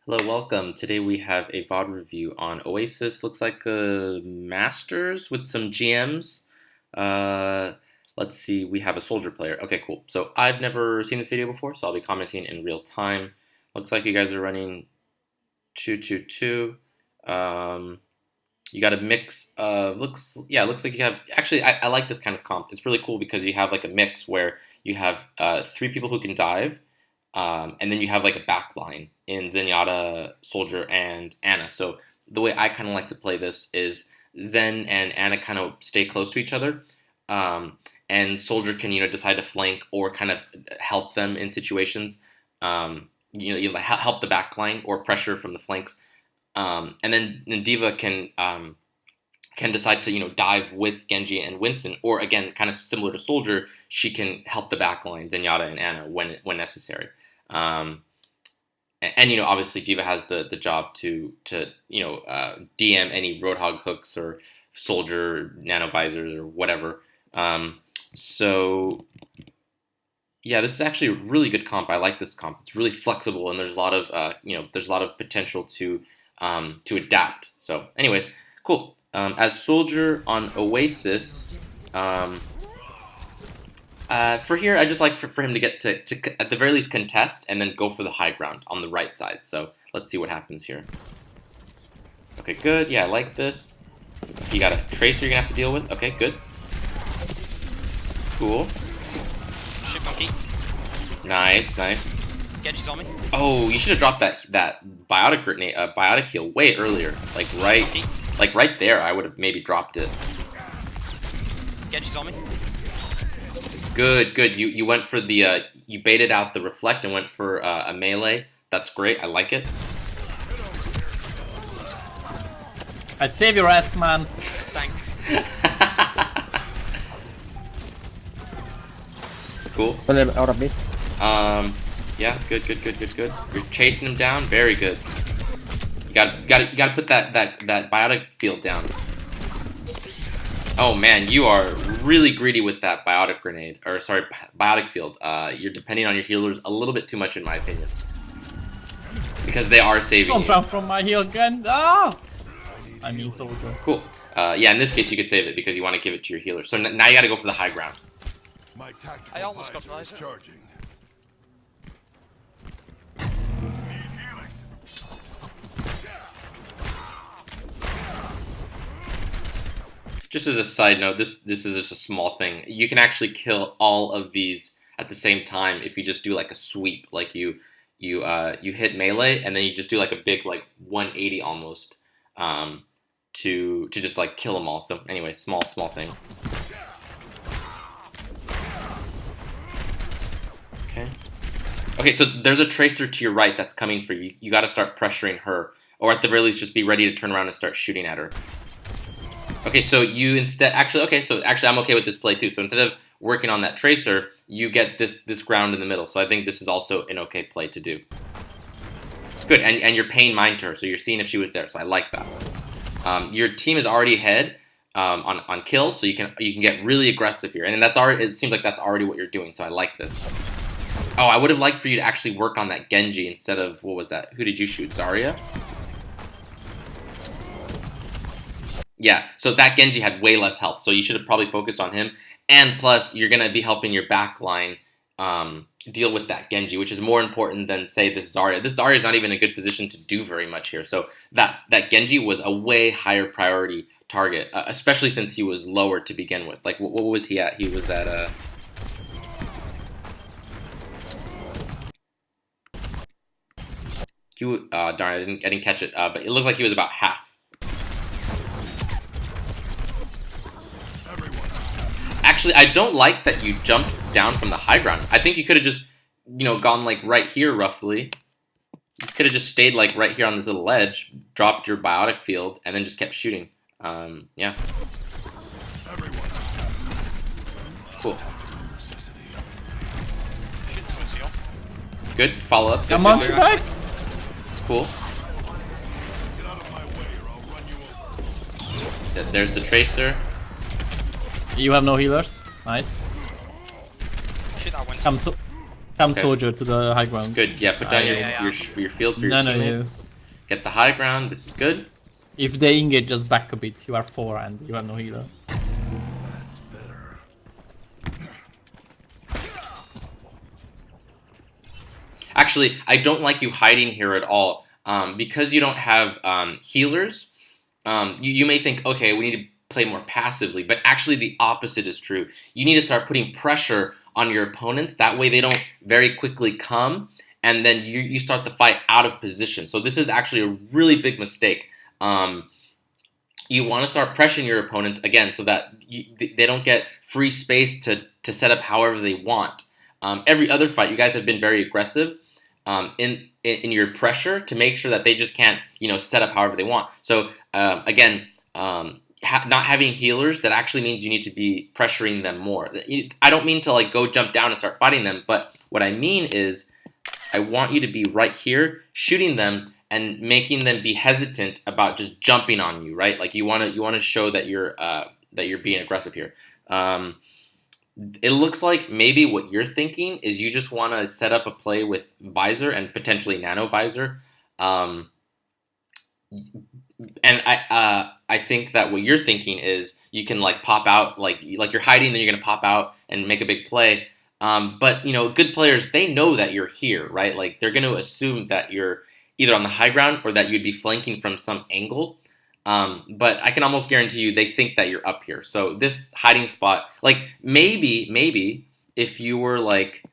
Hello, welcome. Today we have a VOD review on Oasis. Looks like a Masters with some GMs. Let's see, we have a soldier player. Okay, cool. So I've never seen this video before, so I'll be commenting in real time. Looks like you guys are running 2-2-2. You got a mix of, looks like you have, actually, I like this kind of comp. It's really cool because you have like a mix where you have 3 people who can dive, and then you have like a back line in Zenyatta, Soldier, and Anna. So the way I kind of like to play this is Zen and Anna kind of stay close to each other, and Soldier can decide to flank or kind of help them in situations. You help the back line or pressure from the flanks. And then Diva can decide to dive with Genji and Winston, or again, kind of similar to Soldier, she can help the backline Zenyatta and Anna when necessary. And obviously Diva has the job to DM any Roadhog hooks or Soldier nano visors or whatever. So yeah, this is actually a really good comp. I like this comp. It's really flexible, and there's a lot of potential to adapt. So anyways, cool. As Soldier on Oasis, for here, I just like for him to get to at the very least contest and then go for the high ground on the right side. So let's see what happens here. Okay, good. Yeah, I like this. You got a Tracer you're gonna have to deal with. Okay, good. Cool. Shit monkey. Nice, nice. Genji's on me. Oh, you should have dropped that biotic grenade, biotic heal way earlier. Like right there. I would have maybe dropped it. Genji's on me. Good, good. You went for the you baited out the reflect and went for a melee. That's great. I like it. I save your ass, man. Thanks. Cool. Out of me. Yeah, good. You're chasing him down. Very good. You gotta put that biotic field down. Oh man, you are really greedy with that biotic grenade, or sorry, biotic field. You're depending on your healers a little bit too much, in my opinion, because they are saving Don't you. jump from my heal gun. Ah! I mean, Soldier. Cool. Yeah, in this case, you could save it because you want to give it to your healer. So now you got to go for the high ground. I almost got Ryzer. Just as a side note, this is just a small thing. You can actually kill all of these at the same time if you just do like a sweep, like you hit melee and then you just do like a big like 180 almost, to just like kill them all. So anyway, small thing. Okay, so there's a Tracer to your right that's coming for you. You got to start pressuring her, or at the very least, just be ready to turn around and start shooting at her. Okay, so you instead actually I'm okay with this play too. So instead of working on that Tracer, you get this ground in the middle. So I think this is also an okay play to do. Good, and you're paying mind to her, so you're seeing if she was there. So I like that. Your team is already ahead on kills, so you can get really aggressive here, and that's already, it seems like that's already what you're doing. So I like this. Oh, I would have liked for you to actually work on that Genji instead of, what was that? Who did you shoot? Zarya? Yeah, so that Genji had way less health, so you should have probably focused on him. And plus, you're going to be helping your backline deal with that Genji, which is more important than, say, this Zarya. This Zarya is not even in a good position to do very much here. So that Genji was a way higher priority target, especially since he was lower to begin with. Like, what was he at? He was at... darn, I didn't catch it, but it looked like he was about half. Actually, I don't like that you jumped down from the high ground. I think you could have just, gone like right here roughly. You could have just stayed like right here on this little ledge, dropped your biotic field, and then just kept shooting. Yeah. Cool. Good. Follow up. Good, Monkey fight? Cool. There's the Tracer. You have no healers. Nice. Shit, I went. Come so. Come Okay. soldier to the high ground. Good. Yeah, put down yeah. your field for your No, no, teammates. Get the high ground. This is good. If they engage, just back a bit. You are 4 and you have no healer. That's better. Actually, I don't like you hiding here at all. Because you don't have healers, you may think, okay, we need to play more passively, but actually the opposite is true. You need to start putting pressure on your opponents. That way they don't very quickly come, and then you start the fight out of position. So this is actually a really big mistake. You want to start pressuring your opponents, again, so that they don't get free space to set up however they want. Every other fight, you guys have been very aggressive in your pressure to make sure that they just can't, set up however they want. So again, not having healers, that actually means you need to be pressuring them more. I don't mean to like go jump down and start fighting them, but what I mean is I want you to be right here shooting them and making them be hesitant about just jumping on you, right? Like you want to show that you're being aggressive here. It looks like maybe what you're thinking is you just want to set up a play with Visor and potentially Nano Visor. And I think that what you're thinking is you can like pop out, like you're hiding, then you're gonna pop out and make a big play. But good players, they know that you're here, right? Like they're gonna assume that you're either on the high ground or that you'd be flanking from some angle. But I can almost guarantee you they think that you're up here. So this hiding spot, like maybe if you were like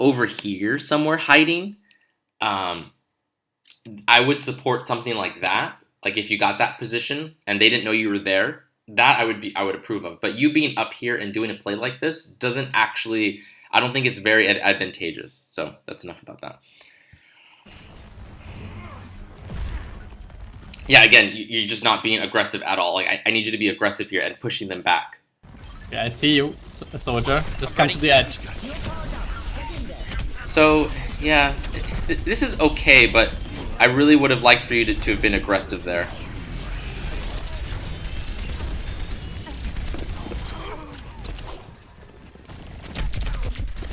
over here somewhere hiding, I would support something like that. Like if you got that position and they didn't know you were there, that I would approve of. But you being up here and doing a play like this doesn't actually, I don't think it's very advantageous. So that's enough about that. Yeah, again, you're just not being aggressive at all. Like I need you to be aggressive here and pushing them back. Yeah, I see you, soldier. Just come to the edge. So yeah, this is okay, but I really would have liked for you to have been aggressive there.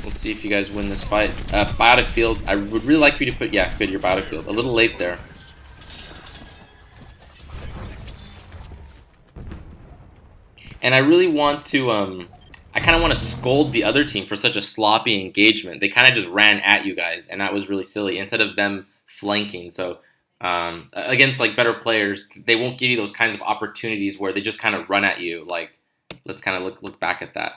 We'll see if you guys win this fight. Biotic field, I would really like for you to put, yeah, good, your biotic field. A little late there. And I really want to, I kind of want to scold the other team for such a sloppy engagement. They kind of just ran at you guys, and that was really silly, instead of them flanking. So against like better players, they won't give you those kinds of opportunities where they just kind of run at you. Like, let's kind of look back at that.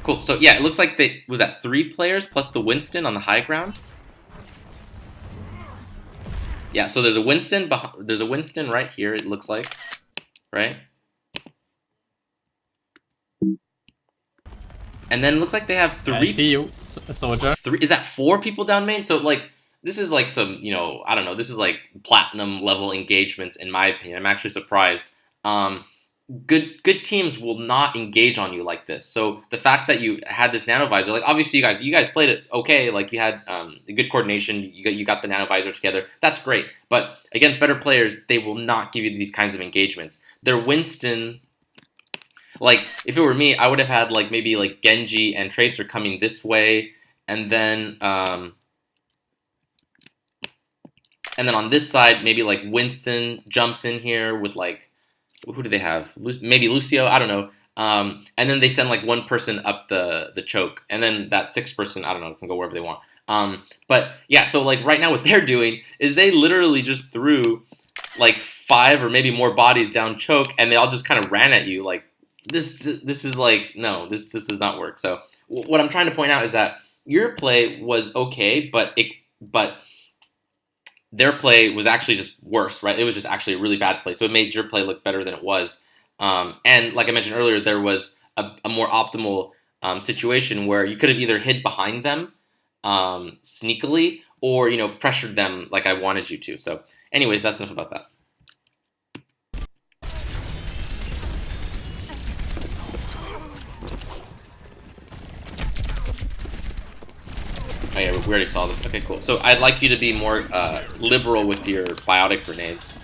Cool. So yeah, it looks like they was at 3 players plus the Winston on the high ground. Yeah, so there's a Winston right here, it looks like, right? And then it looks like they have 3. I see you, soldier. 3, is that 4 people down main? So like this is like some, I don't know, this is like platinum level engagements in my opinion. I'm actually surprised. Good teams will not engage on you like this. So the fact that you had this nanovisor, like obviously you guys played it okay, like you had good coordination, you got the nanovisor together, that's great. But against better players, they will not give you these kinds of engagements. Their Winston, like if it were me, I would have had like maybe like Genji and Tracer coming this way, and then on this side, maybe like Winston jumps in here with like, who do they have? Maybe Lucio, I don't know. And then they send like 1 person up the choke, and then that 6th person, I don't know, can go wherever they want. But yeah, so like right now what they're doing is they literally just threw like 5 or maybe more bodies down choke, and they all just kind of ran at you. Like this is like, no, this does not work. So what I'm trying to point out is that your play was okay, but their play was actually just worse, right? It was just actually a really bad play. So it made your play look better than it was. And like I mentioned earlier, there was a more optimal situation where you could have either hid behind them sneakily or, pressured them like I wanted you to. So anyways, that's enough about that. Oh yeah, we already saw this. Okay, cool. So I'd like you to be more liberal with your biotic grenades.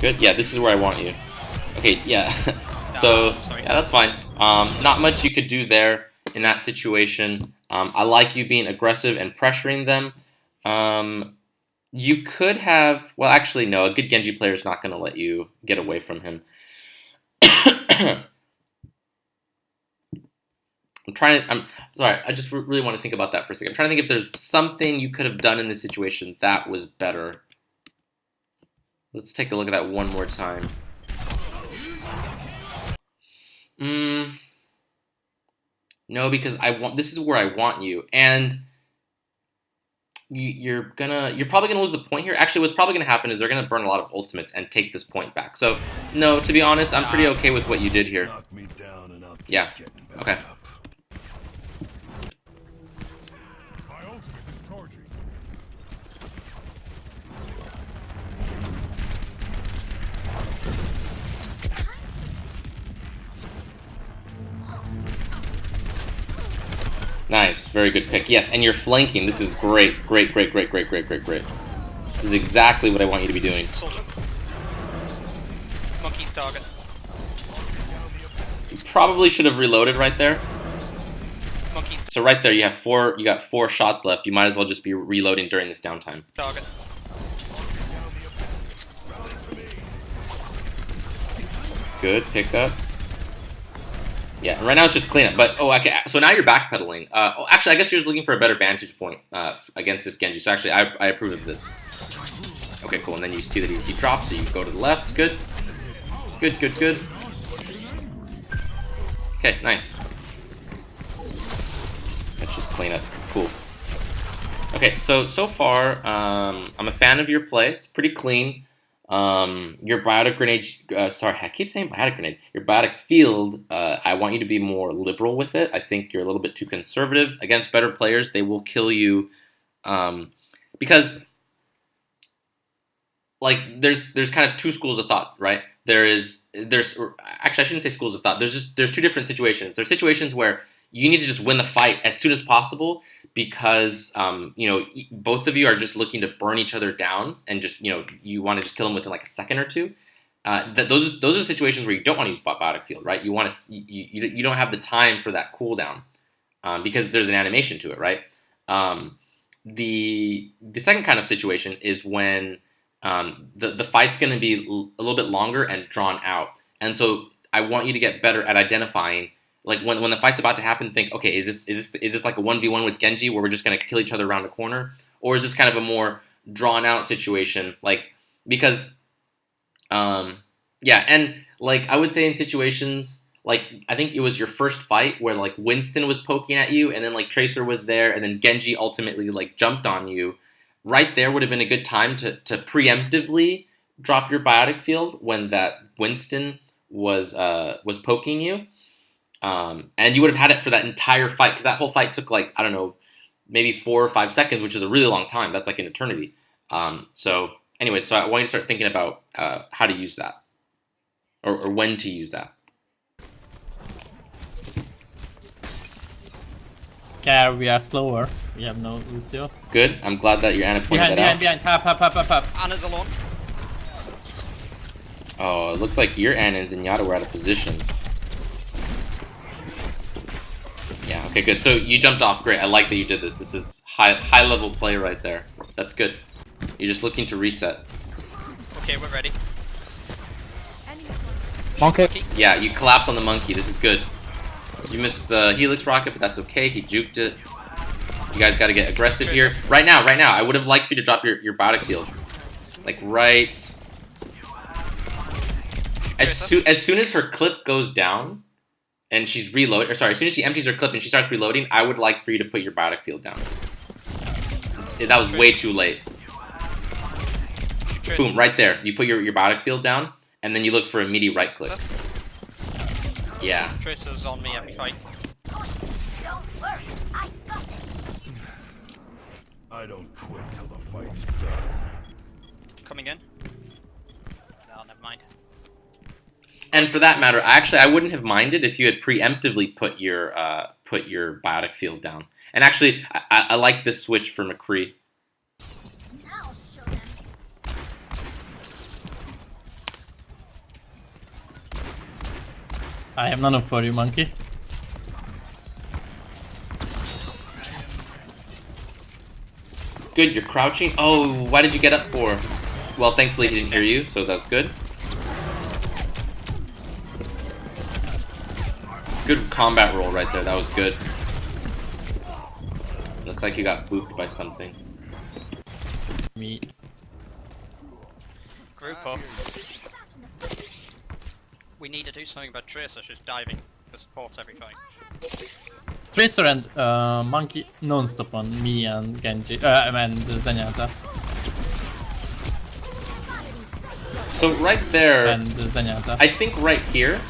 Good. Yeah, this is where I want you. Okay. Yeah. So sorry. yeah, that's fine. Not much you could do there in that situation. I like you being aggressive and pressuring them. You could have. Well, actually, no. A good Genji player is not going to let you get away from him. I'm sorry. I just really want to think about that for a second. I'm trying to think if there's something you could have done in this situation that was better. Let's take a look at that one more time. No, because this is where I want you, and you're probably gonna lose the point here. Actually, what's probably gonna happen is they're gonna burn a lot of ultimates and take this point back. So, no, to be honest, I'm pretty okay with what you did here. Knock me down and I'll keep Yeah. getting back Okay. up. My ultimate is charging. Nice, very good pick. Yes, and you're flanking. This is great, great, great, great, great, great, great, great. This is exactly what I want you to be doing. Soldier. Monkey's target. You probably should have reloaded right there. Monkey's So right there, you got 4 shots left. You might as well just be reloading during this downtime. target. Good pickup. Yeah, and right now it's just cleanup. But so now you're backpedaling. Actually, I guess you're just looking for a better vantage point against this Genji. So actually, I approve of this. Okay, cool. And then you see that he drops, so you go to the left. Good. Good, good, good. Okay, nice. Let's just clean up. Cool. Okay, so far, I'm a fan of your play. It's pretty clean. Your biotic grenade, sorry, I keep saying biotic grenade. Your biotic field, I want you to be more liberal with it. I think you're a little bit too conservative. Against better players, they will kill you, because, like, there's kind of 2 schools of thought, right? Actually, I shouldn't say schools of thought. There's 2 different situations. There's situations where you need to just win the fight as soon as possible because both of you are just looking to burn each other down and just you want to just kill them within like a second or two. Those are situations where you don't want to use biotic field, right? You don't have the time for that cooldown because there's an animation to it, right? The second kind of situation is when the fight's going to be a little bit longer and drawn out, and so I want you to get better at identifying. Like when the fight's about to happen, think, okay, is this like a 1v1 with Genji where we're just gonna kill each other around a corner, or is this kind of a more drawn out situation? Like because, yeah, and like I would say in situations like I think it was your first fight where like Winston was poking at you, and then like Tracer was there, and then Genji ultimately like jumped on you. Right there would have been a good time to preemptively drop your biotic field when that Winston was poking you. And you would have had it for that entire fight because that whole fight took like, I don't know, maybe 4 or 5 seconds, which is a really long time. That's like an eternity. So anyway, so I want you to start thinking about how to use that or when to use that. Okay, we are slower. We have no Lucio. Good. I'm glad that your Anna pointed that out. Behind. Hop. Anna's alone. Oh, it looks like your Anna and Zenyatta were out of position. Yeah, okay, good. So you jumped off. Great. I like that you did this. This is high level play right there. That's good. You're just looking to reset. Okay, we're ready. Monkey. Yeah, you collapsed on the monkey. This is good. You missed the Helix rocket, but that's okay. He juked it. You guys got to get aggressive here. Right now. I would have liked for you to drop your biotic field. Like right... As soon as her clip goes down, and she's reloading, or sorry, as soon as she empties her clip and she starts reloading, I would like for you to put your biotic field down. That was way too late. Boom, right there. You put your biotic field down, and then you look for a meaty right click. Yeah. Tracer's on me every fight. I don't quit till the fight's done. Coming in. No, never mind. And for that matter, I wouldn't have minded if you had preemptively put your biotic field down. And actually, I like this switch for McCree. I have none for you, monkey. Good, you're crouching. Oh, why did you get up for? Well, thankfully he didn't hear you, so that's good. Good combat roll right there, that was good. Looks like you got booped by something. Me. Group up. We need to do something about Tracer. She's diving for support every fight. Tracer and monkey non-stop on me and Genji. And Zenyatta. So right there, And Zenyatta. I think right here,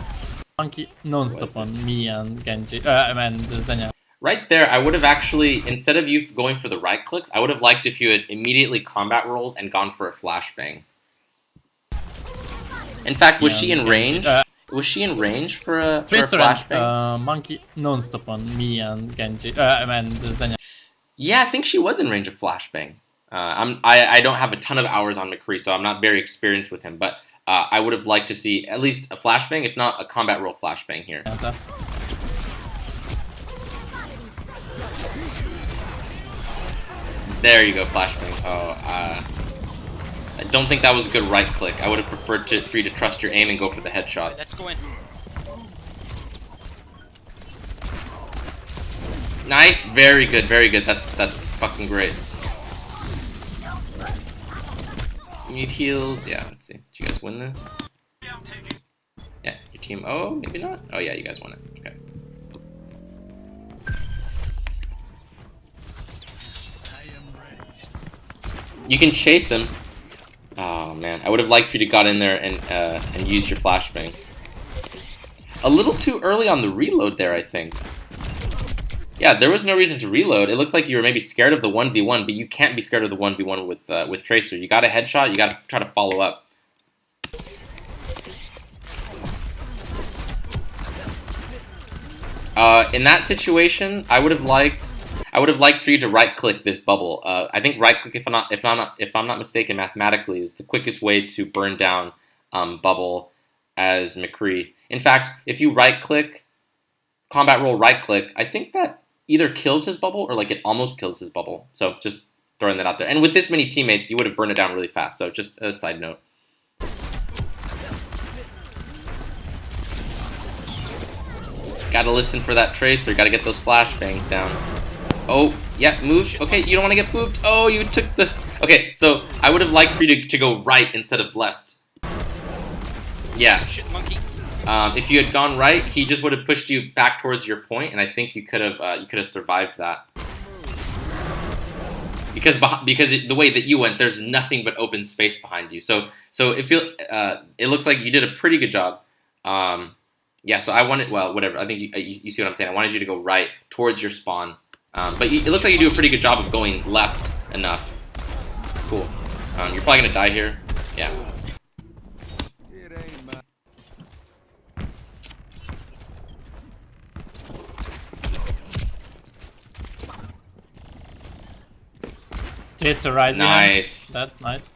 Monkey non-stop on me and Genji. And Zenyatta. right there, I would have actually, instead of you going for the right clicks, I would have liked if you had immediately combat rolled and gone for a flashbang. In fact, was she in range? Was she in range for a flashbang? And monkey non-stop on me and Genji. And Zenyatta. Yeah, I think she was in range of flashbang. I don't have a ton of hours on McCree, so I'm not very experienced with him, but I would have liked to see at least a flashbang, if not a combat roll flashbang here. There you go, flashbang. Oh, I don't think that was a good right click. I would have preferred for you to trust your aim and go for the headshots. Let's go in. Nice, very good, very good. That's fucking great. You need heals. Yeah, let's see. Did you guys win this? Yeah, your team. Oh, maybe not. Oh yeah, you guys won it. Okay. You can chase him. Oh man, I would have liked for you to got in there and use your flashbang. A little too early on the reload there, I think. Yeah, there was no reason to reload. It looks like you were maybe scared of the 1v1, but you can't be scared of the 1v1 with Tracer. You got a headshot, you got to try to follow up. In that situation, I would have liked for you to right click this bubble. I think right click, if I'm not mistaken, mathematically is the quickest way to burn down bubble as McCree. In fact, if you right click, combat roll right click, I think that either kills his bubble or like it almost kills his bubble. So just throwing that out there. And with this many teammates, you would have burned it down really fast. So just a side note. Gotta listen for that Tracer. Gotta get those flashbangs down. Oh, yeah, move. Okay, you don't want to get pooped. Oh, you took the... Okay, so I would have liked for you to go right instead of left. Yeah. Shit, monkey. If you had gone right, he just would have pushed you back towards your point, and I think you could have survived that. Because the way that you went, there's nothing but open space behind you. So it looks like you did a pretty good job. Yeah. So I wanted, well, whatever. I think you see what I'm saying. I wanted you to go right towards your spawn. But it looks like you do a pretty good job of going left enough. Cool. You're probably gonna die here. Yeah. Tracer right behind. Nice. That's nice.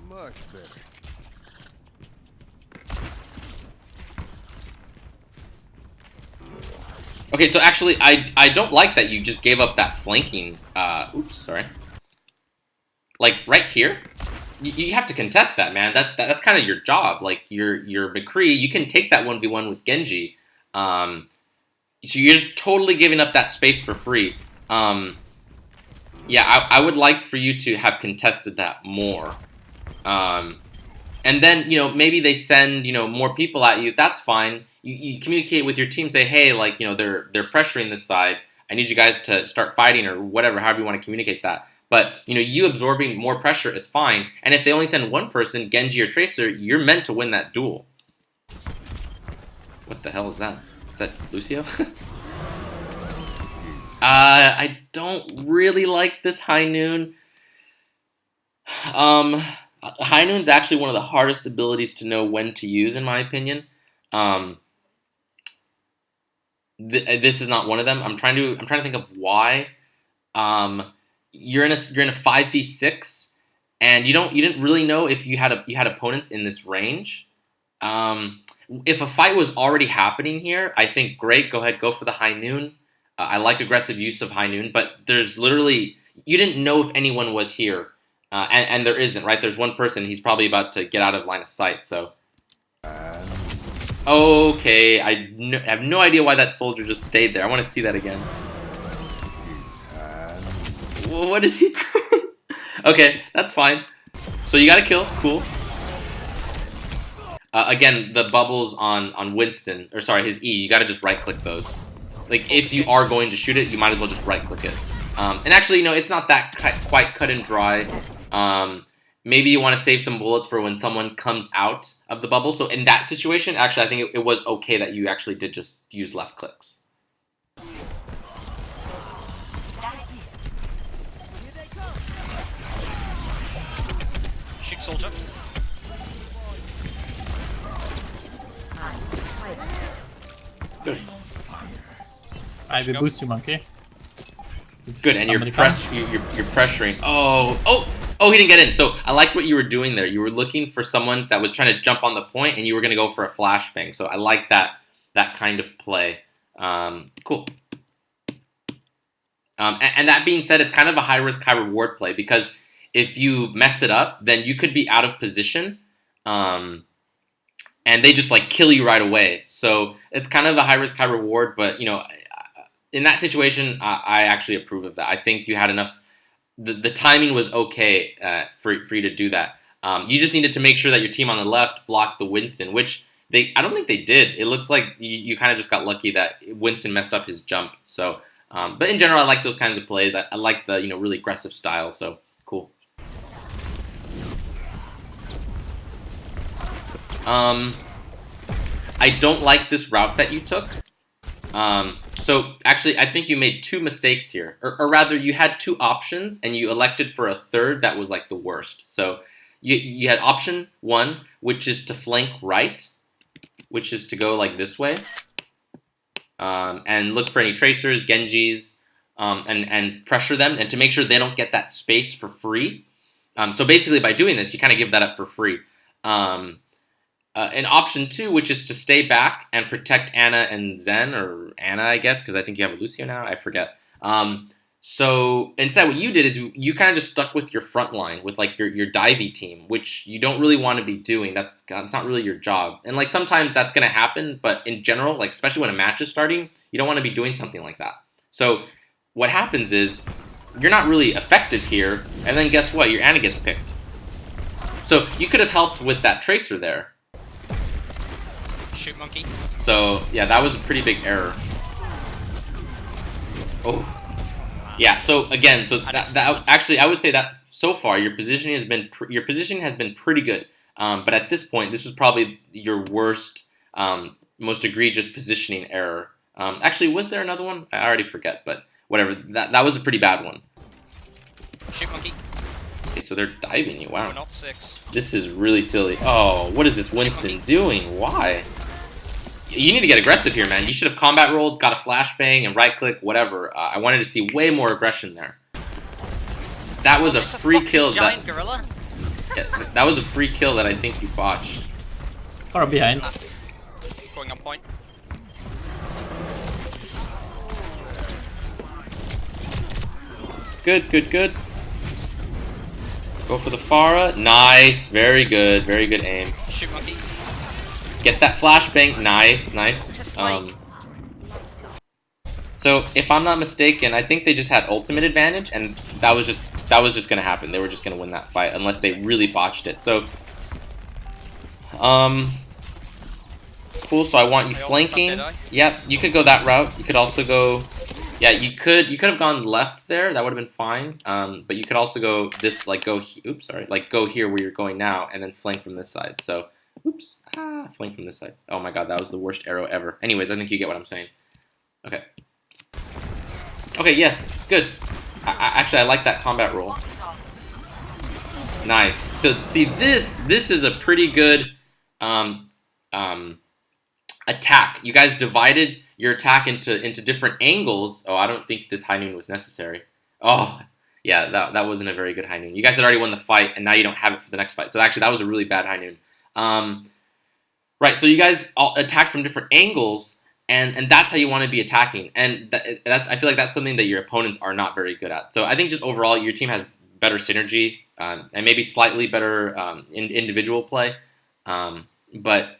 Much better. Okay, so actually, I don't like that you just gave up that flanking. Oops, sorry. Like right here, you have to contest that, man. That's kind of your job. Like you're McCree, you can take that 1v1 with Genji. So you're just totally giving up that space for free. Yeah, I would like for you to have contested that more. And then, you know, maybe they send, you know, more people at you. That's fine. You communicate with your team, say, hey, like, you know, they're pressuring this side. I need you guys to start fighting or whatever, however you want to communicate that. But, you know, you absorbing more pressure is fine. And if they only send one person, Genji or Tracer, you're meant to win that duel. What the hell is that? Is that Lucio? I don't really like this High Noon. High Noon's actually one of the hardest abilities to know when to use, in my opinion. This is not one of them. I'm trying to think of why. You're in a 5v6, and you didn't really know if you had opponents in this range. If a fight was already happening here, I think great. Go ahead, go for the high noon. I like aggressive use of high noon, but there's literally you didn't know if anyone was here, and there isn't, right? There's one person. He's probably about to get out of line of sight. So, okay, have no idea why that soldier just stayed there. I want to see that again. What is he doing? Okay, that's fine. So you got to kill. Cool. Again, the bubbles on Winston, or sorry, his E, you gotta just right-click those. Like, if you are going to shoot it, you might as well just right-click it. And actually, it's not that quite cut and dry. Maybe you want to save some bullets for when someone comes out of the bubble. So in that situation, actually, I think it was okay that you actually did just use left clicks. Shoot soldier. Good. I will boost you, Monkey. Good, and you're pressuring. Oh, he didn't get in. So I like what you were doing there. You were looking for someone that was trying to jump on the point, and you were going to go for a flashbang. So I like that kind of play. Cool. And that being said, it's kind of a high risk, high reward play because if you mess it up, then you could be out of position. And they just like kill you right away. So it's kind of a high risk, high reward. But in that situation, I actually approve of that. I think you had enough. The timing was okay for you to do that. You just needed to make sure that your team on the left blocked the Winston, which I don't think they did. It looks like you kind of just got lucky that Winston messed up his jump. So, but in general, I like those kinds of plays. I like the really aggressive style. So cool. I don't like this route that you took. So actually, I think you made two mistakes here, or rather, you had two options, and you elected for a third that was like the worst. So you had option one, which is to flank right, which is to go like this way, and look for any tracers, Genjis, and pressure them, and to make sure they don't get that space for free. So basically, by doing this, you kind of give that up for free. And option two, which is to stay back and protect Ana and Zen, or Ana, I guess, because I think you have a Lucio now. I forget. So instead, what you did is you kind of just stuck with your front line with like your divey team, which you don't really want to be doing. That's not really your job. And like sometimes that's gonna happen, but in general, like especially when a match is starting, you don't want to be doing something like that. So what happens is you're not really effective here, and then guess what? Your Ana gets picked. So you could have helped with that tracer there. Shoot, Monkey. So yeah, that was a pretty big error. Oh, yeah. So again, that actually, I would say that so far your positioning has been pretty good. But at this point, this was probably your worst, most egregious positioning error. Actually, was there another one? I already forget, but whatever. That was a pretty bad one. Shoot, Monkey. Okay, so they're diving you. Wow. We're not 6. This is really silly. Oh, what is this Winston doing? Why? You need to get aggressive here, man. You should have combat rolled, got a flashbang, and right-click, whatever. I wanted to see way more aggression there. That was a free kill. Giant gorilla. That was a free kill that I think you botched. Or behind. Going on point. Good, good, good. Go for the Pharah. Nice. Very good. Very good aim. Shoot, Monkey. Get that flashbang. Nice, nice. Just like... So if I'm not mistaken, I think they just had ultimate advantage, and that was just gonna happen. They were just gonna win that fight unless they really botched it. So, cool. So I want you flanking. Yep, you could go that route. You could also go. Yeah, you could have gone left there. That would have been fine. But you could also go this, like go. Oops, sorry. Like go here where you're going now, and then flank from this side. So, oops. Flank from this side. Oh my god, that was the worst arrow ever. Anyways, I think you get what I'm saying. Okay. Okay, yes, good. Actually, I like that combat roll. Nice. So, see, this is a pretty good attack. You guys divided your attack into different angles. Oh, I don't think this high noon was necessary. Oh, Yeah, that wasn't a very good high noon. You guys had already won the fight, and now you don't have it for the next fight. So actually, that was a really bad high noon. Right, so you guys all attack from different angles, and that's how you want to be attacking. And that's I feel like that's something that your opponents are not very good at. So I think just overall, your team has better synergy and maybe slightly better individual play. But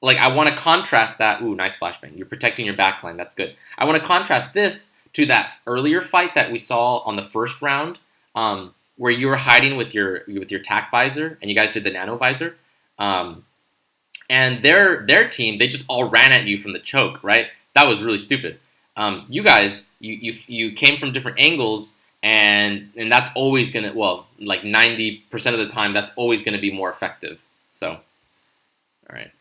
like I want to contrast that. Ooh, nice flashbang. You're protecting your backline. That's good. I want to contrast this to that earlier fight that we saw on the first round, where you were hiding with your tac visor, and you guys did the nano visor. And their team, they just all ran at you from the choke, right? That was really stupid. You guys, you came from different angles, and that's always gonna, well, like 90% of the time, that's always gonna be more effective. So, all right.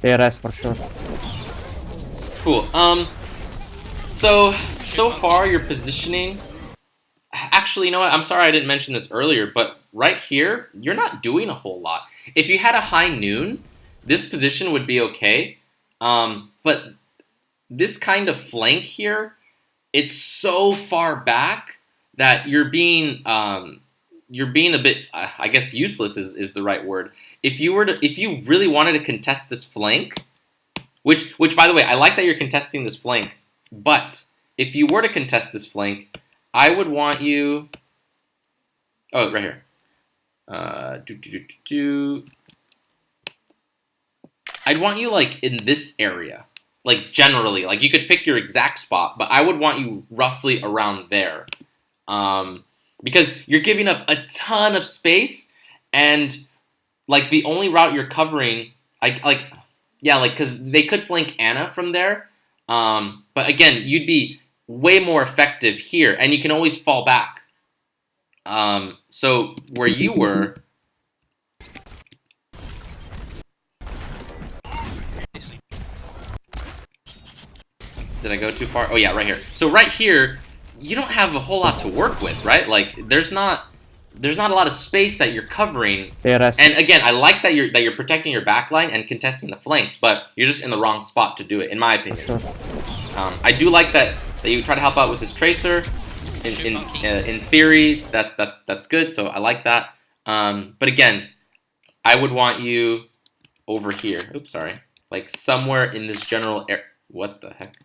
ARS for sure. Cool. So far your positioning. Actually, you know what? I'm sorry I didn't mention this earlier, but right here, you're not doing a whole lot. If you had a high noon, this position would be okay. But this kind of flank here, it's so far back that you're being a bit, I guess, useless is the right word. If you really wanted to contest this flank, which by the way, I like that you're contesting this flank, but if you were to contest this flank, I would want you. Oh, right here. I'd want you like in this area, like generally, like you could pick your exact spot, but I would want you roughly around there, because you're giving up a ton of space, and like the only route you're covering, because they could flank Anna from there, but again, you'd be way more effective here, and you can always fall back. So where you were. Did I go too far? Oh yeah, right here. So right here, you don't have a whole lot to work with, right? Like there's not a lot of space that you're covering. ARS. And again, I like that you're protecting your backline and contesting the flanks, but you're just in the wrong spot to do it, in my opinion. Sure. I do like that you try to help out with this tracer. In theory, that's good. So I like that. But again, I would want you over here. Oops, sorry. Like somewhere in this general area. What the heck?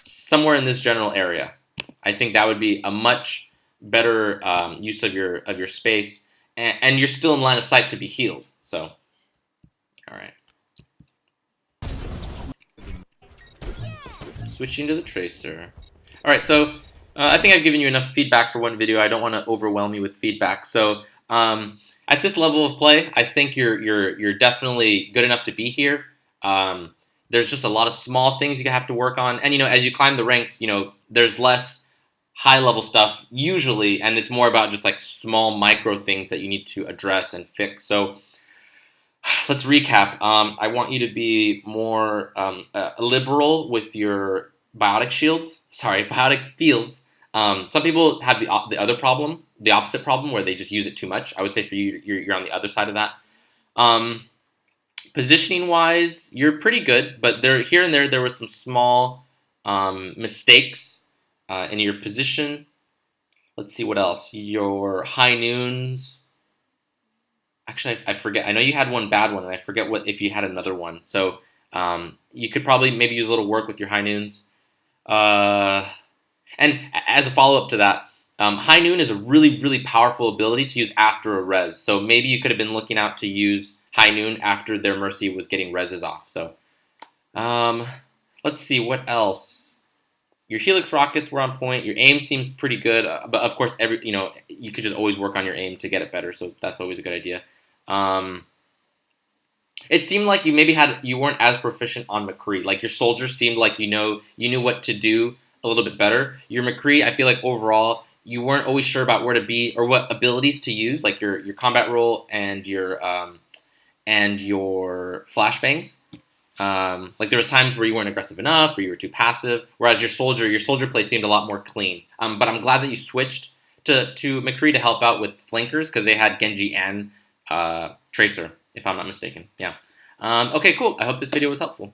Somewhere in this general area. I think that would be a much better use of your space, and you're still in line of sight to be healed. So, all right. Switching to the tracer. All right, so I think I've given you enough feedback for one video. I don't want to overwhelm you with feedback. So at this level of play, I think you're definitely good enough to be here. There's just a lot of small things you have to work on, and as you climb the ranks, there's less high level stuff usually, and it's more about just like small micro things that you need to address and fix. So let's recap. I want you to be more liberal with your biotic fields. Some people have the other problem, the opposite problem, where they just use it too much. I would say for you, you're on the other side of that. Positioning wise, you're pretty good, but here and there were some small mistakes in your position. Let's see what else. Your high noons. Actually, I forget. I know you had one bad one, and I forget if you had another one. So you could probably maybe use a little work with your high noons. And as a follow-up to that, high noon is a really, really powerful ability to use after a res. So maybe you could have been looking out to use high noon after their mercy was getting reses off. So let's see what else. Your helix rockets were on point. Your aim seems pretty good, but of course, you could just always work on your aim to get it better. So that's always a good idea. It seemed like you weren't as proficient on McCree. Like your soldiers seemed like you knew what to do a little bit better. Your McCree, I feel like overall you weren't always sure about where to be or what abilities to use, like your combat roll and your flashbangs. Like there was times where you weren't aggressive enough, or you were too passive. Whereas your soldier play seemed a lot more clean. But I'm glad that you switched to McCree to help out with flankers because they had Genji and Tracer, if I'm not mistaken. Yeah. Okay, cool. I hope this video was helpful.